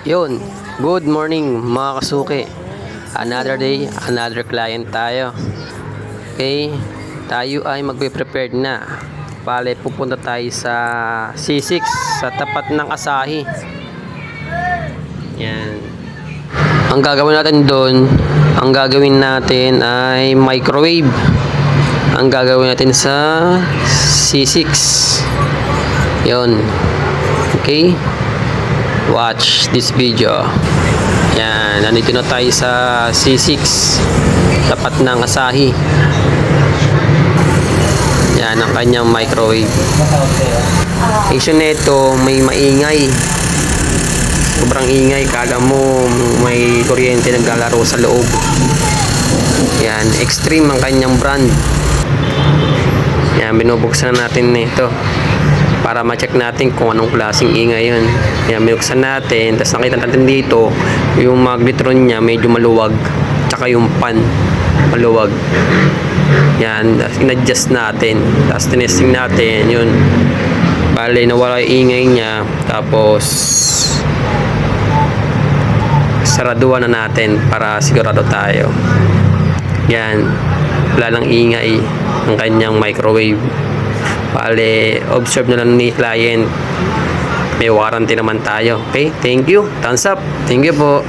Yun, good morning mga kasuki. Another day, another client tayo. Okay, tayo ay magpe-prepared na. Bale, pupunta tayo sa C6 sa tapat ng Asahi. Yan. Ang gagawin natin doon, ang gagawin natin ay microwave. Ang gagawin natin sa C6. Yun. Okay. Watch this video. Yan, nandito na tayo sa C6 tapat ng Asahi. Yan ang kanyang microwave. Issue nito, may maingay. Sobrang ingay, kala mo may kuryente naglalaro sa loob. Yan, Extreme ang kanyang brand. Yan, binubuksan natin nito para ma-check natin kung anong klaseng ingay yun. Yan, binuksan natin, tapos nakita natin dito yung magnetron niya medyo maluwag, tsaka yung pan maluwag. Yan, in-adjust natin, tapos tinesting natin yun. Bale, nawala yung ingay niya, tapos saraduan na natin para sigurado tayo. Yan, wala lang ingay ang kanyang microwave. Bale, observe na lang ni client. May warranty naman tayo. Okay, thank you. Thumbs up. Thank you po.